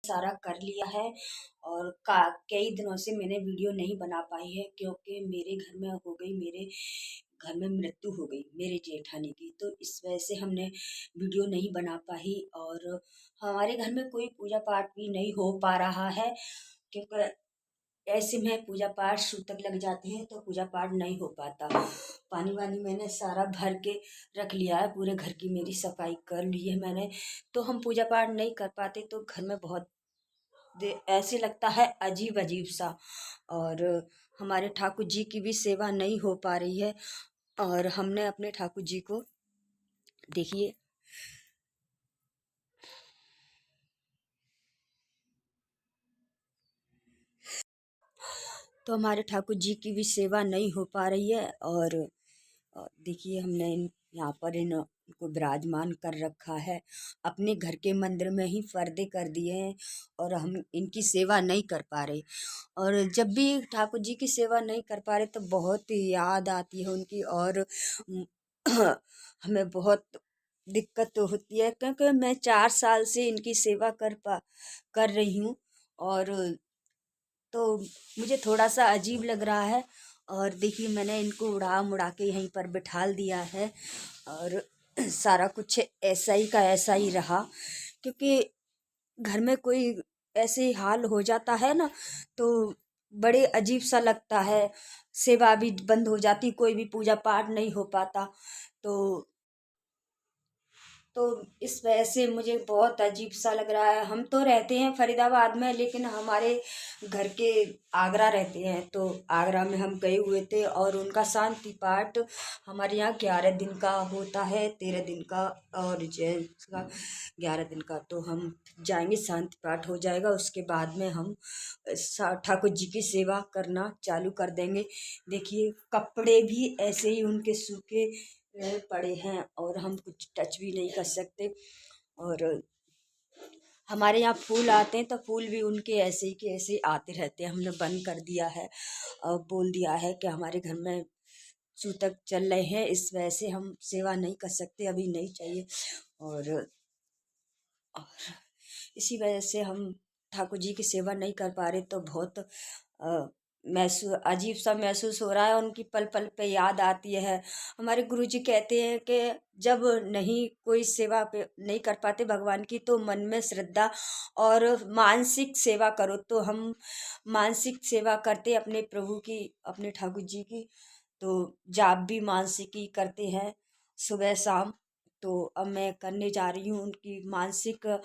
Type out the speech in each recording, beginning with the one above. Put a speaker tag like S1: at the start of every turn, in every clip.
S1: सारा कर लिया है और कई दिनों से मैंने वीडियो नहीं बना पाई है क्योंकि मेरे घर में मृत्यु हो गई मेरे जेठानी की, तो इस वजह से हमने वीडियो नहीं बना पाई। और हमारे घर में कोई पूजा पाठ भी नहीं हो पा रहा है क्योंकि ऐसे में पूजा पाठ सूतक लग जाते हैं तो पूजा पाठ नहीं हो पाता। पानी वानी मैंने सारा भर के रख लिया है, पूरे घर की मेरी सफाई कर ली है मैंने, तो हम पूजा पाठ नहीं कर पाते तो घर में बहुत ऐसे लगता है अजीब अजीब सा। और हमारे ठाकुर जी की भी सेवा नहीं हो पा रही है। और हमने अपने ठाकुर जी को देखिए, तो हमारे ठाकुर जी की भी सेवा नहीं हो पा रही है। और देखिए हमने यहाँ पर इनको विराजमान कर रखा है, अपने घर के मंदिर में ही पर्दे कर दिए हैं और हम इनकी सेवा नहीं कर पा रहे। और जब भी ठाकुर जी की सेवा नहीं कर पा रहे तो बहुत याद आती है उनकी। और हमें बहुत दिक्कत तो होती है क्योंकि मैं 4 साल से इनकी सेवा कर रही हूँ। और तो मुझे थोड़ा सा अजीब लग रहा है। और देखिए मैंने इनको उड़ा मुड़ा के यहीं पर बिठाल दिया है और सारा कुछ ऐसा ही का ऐसा ही रहा, क्योंकि घर में कोई ऐसे ही हाल हो जाता है ना तो बड़े अजीब सा लगता है। सेवा भी बंद हो जाती, कोई भी पूजा पाठ नहीं हो पाता। तो तो इस वजह से मुझे बहुत अजीब सा लग रहा है। हम तो रहते हैं फरीदाबाद में, लेकिन हमारे घर के आगरा रहते हैं, तो आगरा में हम गए हुए थे और उनका शांति पाठ हमारे यहाँ 11 दिन का होता है, 13 दिन का और जेंट्स का 11 दिन का। तो हम जाएंगे, शांति पाठ हो जाएगा, उसके बाद में हम ठाकुर जी की सेवा करना चालू कर देंगे। देखिए कपड़े भी ऐसे ही उनके सूखे पड़े हैं और हम कुछ टच भी नहीं कर सकते। और हमारे यहाँ फूल आते हैं तो फूल भी उनके ऐसे ही के ऐसे ही आते रहते हैं। हमने बंद कर दिया है और बोल दिया है कि हमारे घर में सूतक चल रहे हैं, इस वजह से हम सेवा नहीं कर सकते, अभी नहीं चाहिए। और और इसी वजह से हम ठाकुर जी की सेवा नहीं कर पा रहे, तो बहुत महसूस अजीब सा महसूस हो रहा है। उनकी पल पल पे याद आती है। हमारे गुरुजी कहते हैं कि जब नहीं कोई सेवा पे नहीं कर पाते भगवान की तो मन में श्रद्धा और मानसिक सेवा करो। तो हम मानसिक सेवा करते अपने प्रभु की, अपने ठाकुर जी की। तो जाप भी मानसिक ही करते हैं सुबह शाम। तो अब मैं करने जा रही हूँ उनकी मानसिक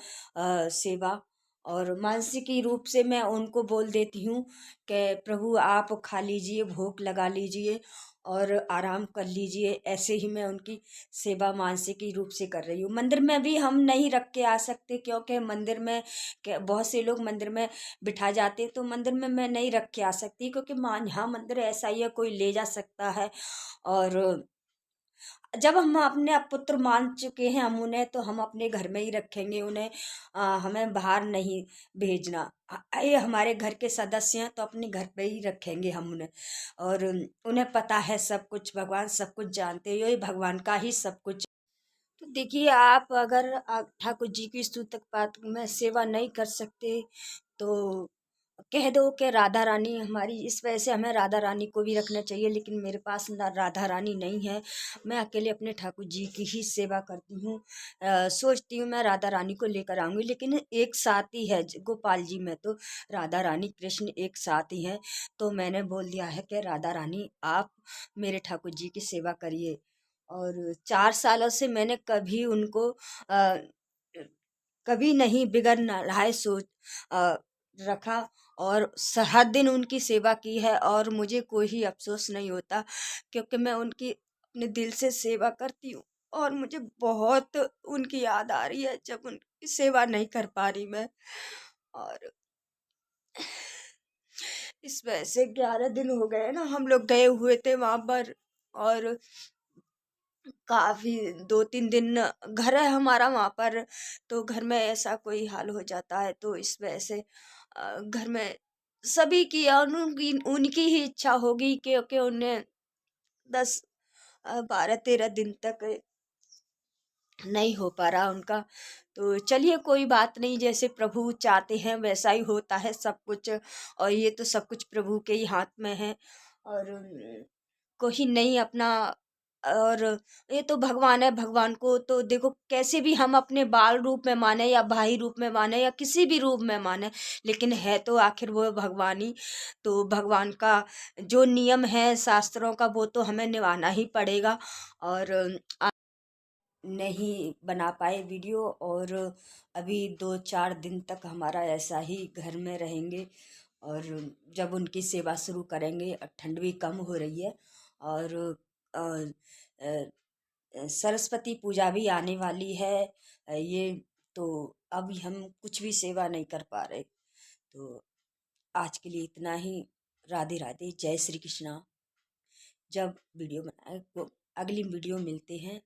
S1: सेवा। और मानसिकी रूप से मैं उनको बोल देती हूँ कि प्रभु आप खा लीजिए, भोग लगा लीजिए और आराम कर लीजिए। ऐसे ही मैं उनकी सेवा मानसिकी रूप से कर रही हूँ। मंदिर में भी हम नहीं रख के आ सकते क्योंकि मंदिर में बहुत से लोग मंदिर में बिठा जाते, तो मंदिर में मैं नहीं रख के आ सकती क्योंकि मान यहाँ मंदिर ऐसा ही है, कोई ले जा सकता है। और जब हम अपने पुत्र मान चुके हैं हम उन्हें, तो हम अपने घर में ही रखेंगे उन्हें। हमें बाहर नहीं भेजना। ये हमारे घर के सदस्य हैं तो अपने घर पे ही रखेंगे हम उन्हें। और उन्हें पता है सब कुछ, भगवान सब कुछ जानते हैं, ये भगवान का ही सब कुछ। तो देखिए आप अगर ठाकुर जी की स्तुतक पाठ में सेवा नहीं कर सकते तो कह दो कि राधा रानी हमारी, इस वजह से हमें राधा रानी को भी रखना चाहिए। लेकिन मेरे पास राधा रानी नहीं है, मैं अकेले अपने ठाकुर जी की ही सेवा करती हूँ। सोचती हूँ मैं राधा रानी को लेकर आऊँगी, लेकिन एक साथ ही है गोपाल जी में, तो राधा रानी कृष्ण एक साथ ही हैं। तो मैंने बोल दिया है कि राधा रानी आप मेरे ठाकुर जी की सेवा करिए। और 4 सालों से मैंने कभी उनको अ, कभी नहीं बिगड़ नहाए सोच रखा और हर दिन उनकी सेवा की है और मुझे कोई ही अफसोस नहीं होता क्योंकि मैं उनकी अपने दिल से सेवा करती हूँ। और मुझे बहुत उनकी याद आ रही है जब उनकी सेवा नहीं कर पा रही मैं। और इस वजह से 11 दिन हो गए ना हम लोग गए हुए थे वहां पर। और काफी 2-3 दिन घर है हमारा वहां पर, तो घर में ऐसा कोई हाल हो जाता है तो इस वजह से घर में सभी की और उनकी उनकी ही इच्छा होगी क्योंकि उन्हें 10 12 13 दिन तक नहीं हो पा रहा उनका। तो चलिए कोई बात नहीं, जैसे प्रभु चाहते हैं वैसा ही होता है सब कुछ, और ये तो सब कुछ प्रभु के ही हाथ में है। और कोई नहीं अपना, और ये तो भगवान है, भगवान को तो देखो कैसे भी हम अपने बाल रूप में माने या भाई रूप में माने या किसी भी रूप में माने, लेकिन है तो आखिर वो भगवान ही। तो भगवान का जो नियम है शास्त्रों का वो तो हमें निभाना ही पड़ेगा। और नहीं बना पाए वीडियो, और अभी 2-4 दिन तक हमारा ऐसा ही घर में रहेंगे। और जब उनकी सेवा शुरू करेंगे, ठंड भी कम हो रही है, और अ, सरस्वती पूजा भी आने वाली है। ये तो अभी हम कुछ भी सेवा नहीं कर पा रहे। तो आज के लिए इतना ही। राधे राधे, जय श्री कृष्णा। जब वीडियो बनाए तो अगली वीडियो मिलते हैं।